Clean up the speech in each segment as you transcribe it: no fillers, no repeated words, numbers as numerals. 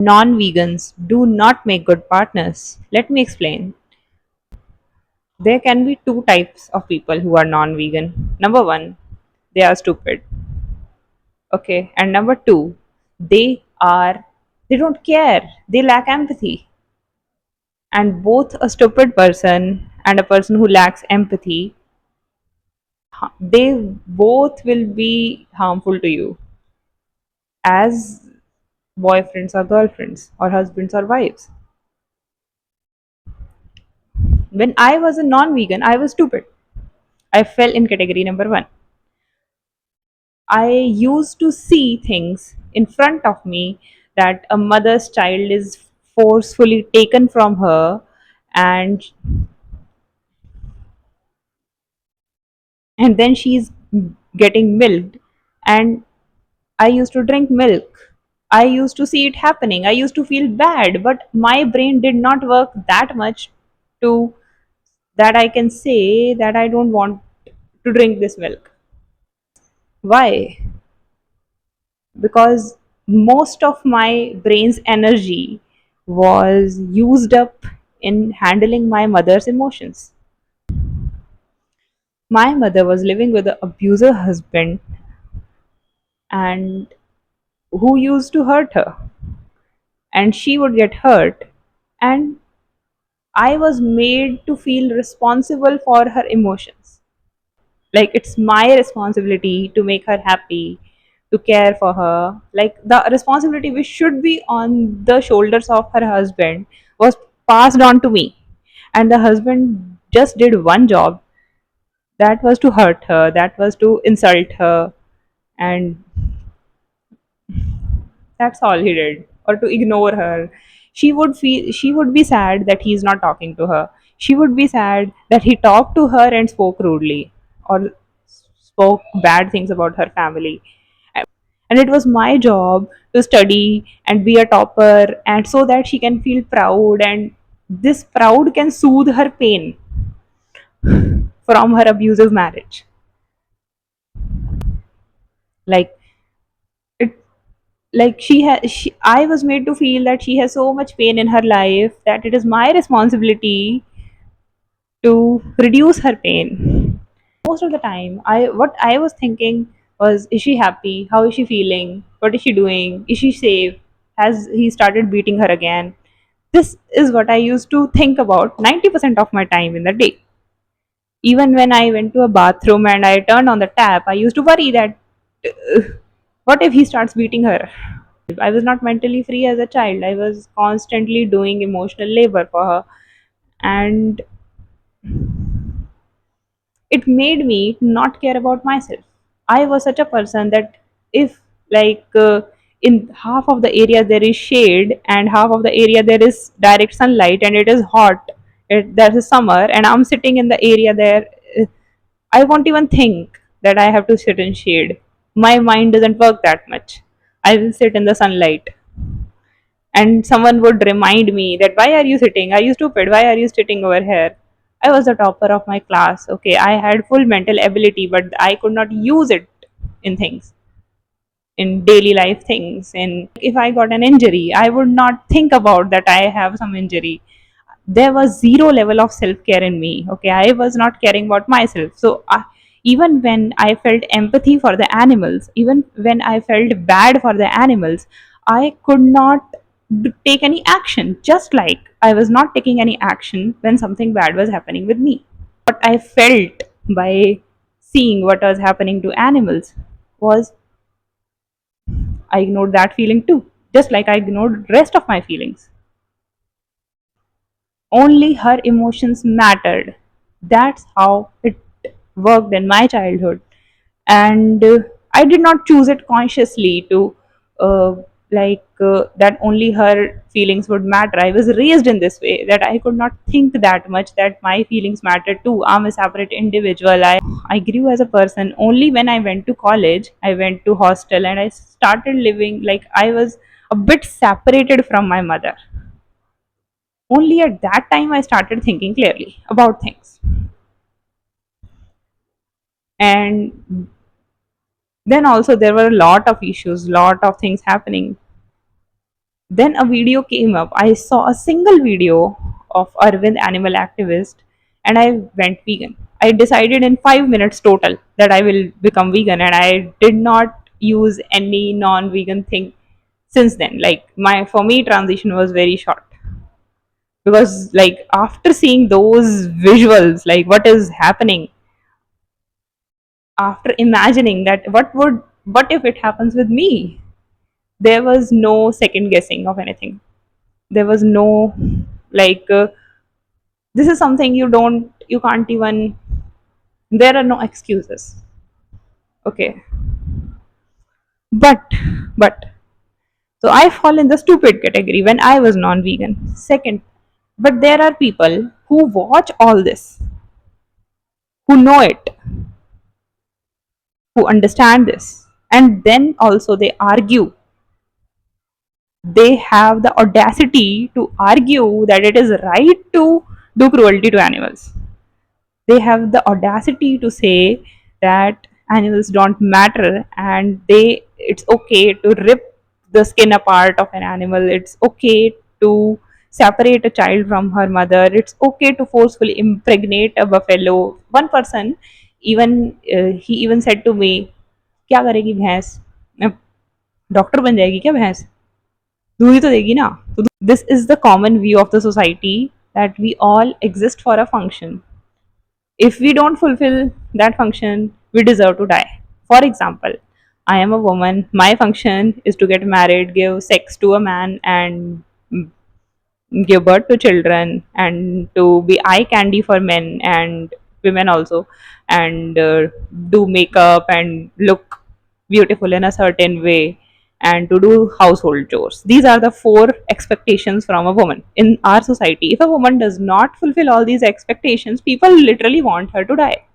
Non vegans do not make good partners. Let me explain. There can be two types of people who are non vegan. Number one, they are stupid. Okay. And number two, they don't care. They lack empathy. And both a stupid person and a person who lacks empathy, they both will be harmful to you as boyfriends or girlfriends or husbands or wives. When I was a non vegan, I was stupid. I fell in category number one. I used to see things in front of me that a mother's child is forcefully taken from her, and then she's getting milked, and I used to drink milk. I used to see it happening. I used to feel bad, but my brain did not work that much to that I can say that I don't want to drink this milk. Why? Because most of my brain's energy was used up in handling my mother's emotions. My mother was living with an abuser husband and who used to hurt her, and she would get hurt, and I was made to feel responsible for her emotions. Like it's my responsibility to make her happy, to care for her. Like the responsibility which should be on the shoulders of her husband was passed on to me. And the husband just did one job, that was to hurt her, that was to insult her, and that's all he did, or to ignore her. She would be sad that he's not talking to her. She would be sad that he talked to her and spoke rudely or spoke bad things about her family. And it was my job to study and be a topper, and so that she can feel proud, and this proud can soothe her pain from her abusive marriage. Like it like I was made to feel that she has so much pain in her life that it is my responsibility to reduce her pain. Most of the time, I was thinking was, is she happy? How is she feeling? What is she doing? Is she safe? Has he started beating her again? This is what I used to think about 90% of my time in the day. Even when I went to a bathroom and I turned on the tap, I used to worry that uh, what if he starts beating her? I was not mentally free as a child. I was constantly doing emotional labor for her. And it made me not care about myself. I was such a person that if, like, in half of the area there is shade and half of the area there is direct sunlight and it is hot, there's a summer, and I'm sitting in the area there, uh, I won't even think that I have to sit in shade. My mind doesn't work that much. I will sit in the sunlight, and someone would remind me that, why are you sitting, are you stupid, why are you sitting over here? I was the topper of my class. Okay, I had full mental ability, but I could not use it in things, in daily life things. And if I got an injury, I would not think about that I have some injury. There was zero level of self care in me. Okay, I was not caring about myself. So even when I felt empathy for the animals, even when I felt bad for the animals, I could not take any action, just like I was not taking any action when something bad was happening with me. What I felt by seeing what was happening to animals was, I ignored that feeling too, just like I ignored rest of my feelings. Only her emotions mattered. That's how it worked in my childhood. And I did not choose it consciously to, uh, that only her feelings would matter. I was raised in this way that I could not think that much that my feelings mattered too. I'm a separate individual. I grew as a person only when I went to college. I went to hostel and I started living like I was a bit separated from my mother. Only at that time I started thinking clearly about things. And then also there were a lot of issues, lot of things happening. Then a video came up. I saw a single video of Arvind, animal activist, and I went vegan. I decided in 5 minutes total that I will become vegan, and I did not use any non-vegan thing since then. Like my for me transition was very short, because like after seeing those visuals, like what is happening, after imagining that what if it happens with me, there was no second guessing of anything. There was no like this is something you can't even, there are no excuses. Okay. But so I fall in the stupid category when I was non-vegan. Second, but there are people who watch all this, who know it, who understand this, and then also they argue. They have the audacity to argue that it is right to do cruelty to animals. They have the audacity to say that animals don't matter, and they it's okay to rip the skin apart of an animal. It's okay to separate a child from her mother. It's okay to forcefully impregnate a buffalo. One person even he even said to me, क्या करेगी भैंस, doctor बन जाएगी क्या भैंस, दूध ही तो देगी ना. This is the common view of the society, that we all exist for a function. If we don't fulfill that function, we deserve to die. For example, I am a woman, my function is to get married, give sex to a man, and give birth to children, and to be eye candy for men and women also, and do makeup and look beautiful in a certain way, and to do household chores. These are the four expectations from a woman in our society. If a woman does not fulfill all these expectations, people literally want her to die.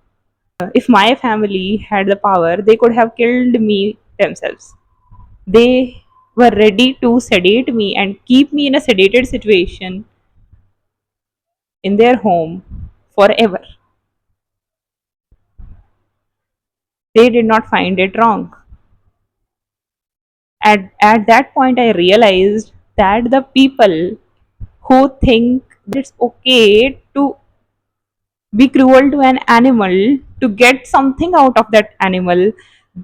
If my family had the power, they could have killed me themselves. They were ready to sedate me and keep me in a sedated situation in their home forever. They did not find it wrong. At that point, I realized that the people who think it's okay to be cruel to an animal to get something out of that animal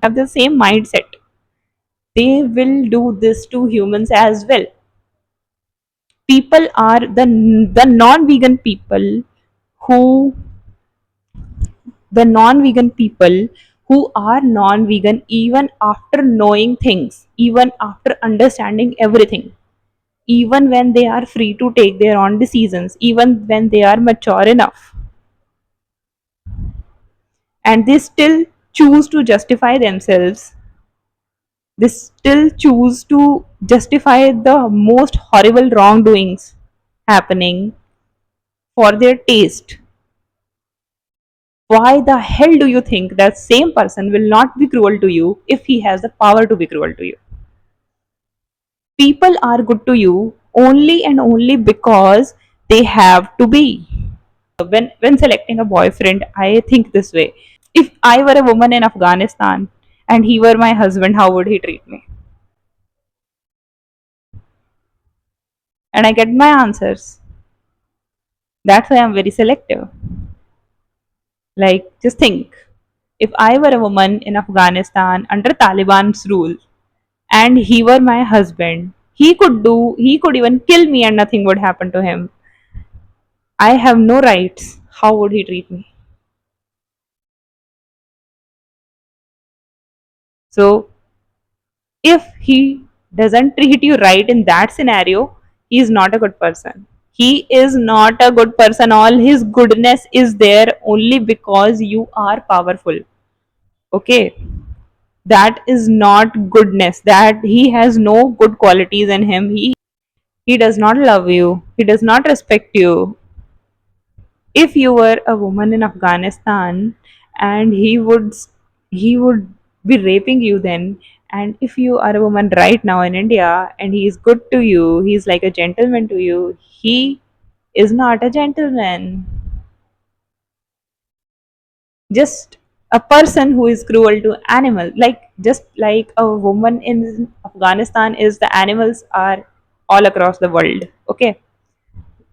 have the same mindset. They will do this to humans as well. People are the non-vegan people who the non-vegan people who are non-vegan even after knowing things, even after understanding everything, even when they are free to take their own decisions, even when they are mature enough, and they still choose to justify themselves. They still choose to justify the most horrible wrongdoings happening for their taste. Why the hell do you think that same person will not be cruel to you if he has the power to be cruel to you? People are good to you only and only because they have to be. When selecting a boyfriend, I think this way. If I were a woman in Afghanistan and he were my husband, how would he treat me? And I get my answers. That's why I'm very selective. Like, just think, if I were a woman in Afghanistan under Taliban's rule and he were my husband, he could even kill me and nothing would happen to him. I have no rights. How would he treat me? So, if he doesn't treat you right in that scenario, he is not a good person. He is not a good person. All his goodness is there only because you are powerful. Okay, that is not goodness. That he has no good qualities in him. He does not love you. He does not respect you. If you were a woman in Afghanistan and he would be raping you then, and if you are a woman right now in India and he is good to you, he's like a gentleman to you, he is not a gentleman. Just a person who is cruel to animal, like just like a woman in Afghanistan is, the animals are all across the world. Okay,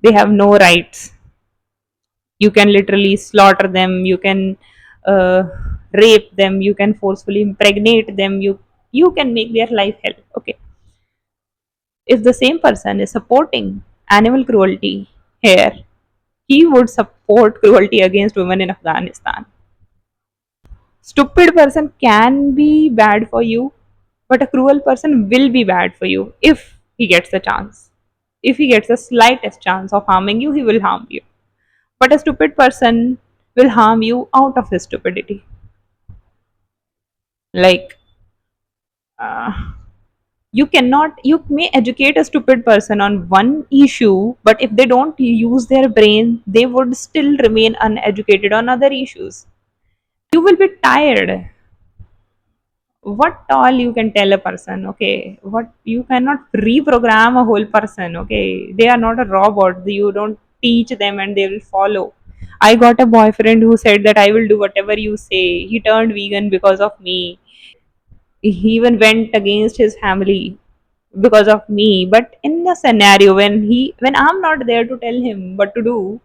they have no rights. You can literally slaughter them, you can uh, rape them, you can forcefully impregnate them, you can make their life hell. Okay, if the same person is supporting animal cruelty here, he would support cruelty against women in Afghanistan. Stupid person can be bad for you, but a cruel person will be bad for you if he gets the chance. If he gets the slightest chance of harming you, he will harm you. But a stupid person will harm you out of his stupidity. Like, uh, you may educate a stupid person on one issue, but if they don't use their brain, they would still remain uneducated on other issues. You will be tired. What all you can tell a person? Okay, what you cannot reprogram a whole person. Okay, they are not a robot. You don't teach them and they will follow. I got a boyfriend who said that I will do whatever you say. He turned vegan because of me. He even went against his family because of me. But in the scenario when I'm not there to tell him what to do,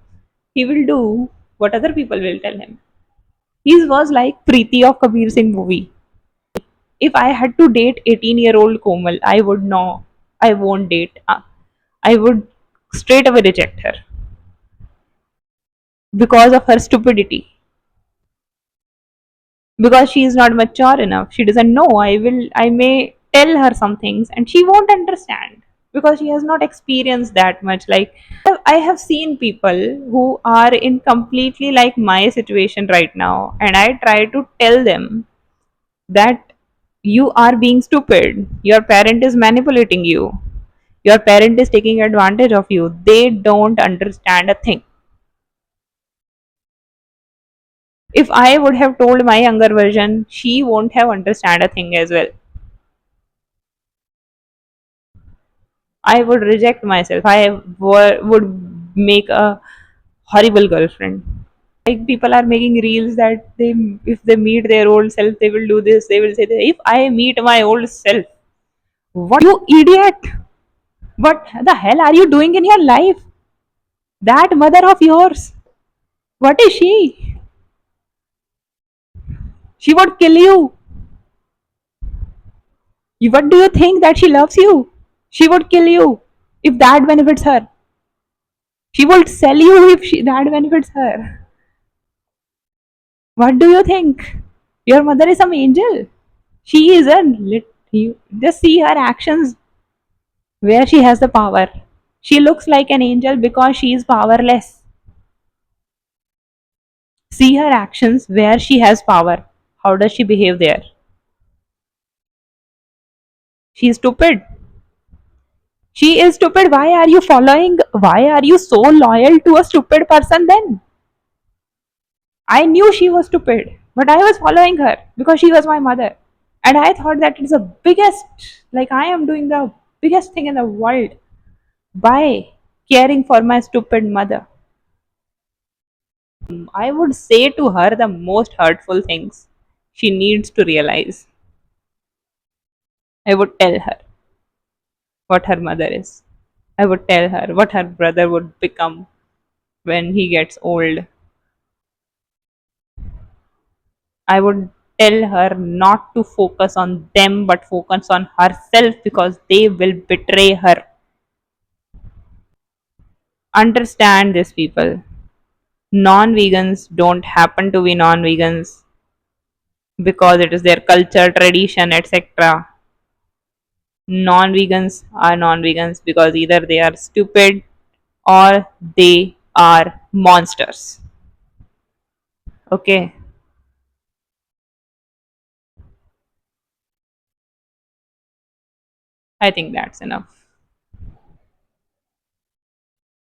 he will do what other people will tell him. He was like Preeti of Kabir Singh movie. If I had to date 18-year-old Komal, I would know I won't date. I would straight away reject her because of her stupidity. Because she is not mature enough. She doesn't know. I may tell her some things and she won't understand because she has not experienced that much. Like, I have seen people who are in completely like my situation right now, and I try to tell them that you are being stupid. Your parent is manipulating you. Your parent is taking advantage of you. They don't understand a thing. If I would have told my younger version, she won't have understand a thing as well. I would reject myself. Would make a horrible girlfriend. Like, people are making reels that if they meet their old self, they will do this. They will say that if I meet my old self, what you idiot? What the hell are you doing in your life? That mother of yours, what is she? She would kill you. What do you think that she loves you? She would kill you if that benefits her. She would sell you if that benefits her. What do you think? Your mother is some angel. She isn't. You just see her actions where she has the power. She looks like an angel because she is powerless. See her actions where she has power. How does she behave there? She is stupid. She is stupid. Why are you following? Why are you so loyal to a stupid person then? I knew she was stupid, but I was following her because she was my mother. And I thought that it's the biggest, like, I am doing the biggest thing in the world by caring for my stupid mother. I would say to her the most hurtful things she needs to realize. I would tell her what her mother is. I would tell her what her brother would become when he gets old. I would tell her not to focus on them but focus on herself because they will betray her. Understand this, people. Non vegans don't happen to be non vegans because it is their culture, tradition, etc. Non vegans are non vegans because either they are stupid or they are monsters. Okay, I think that's enough.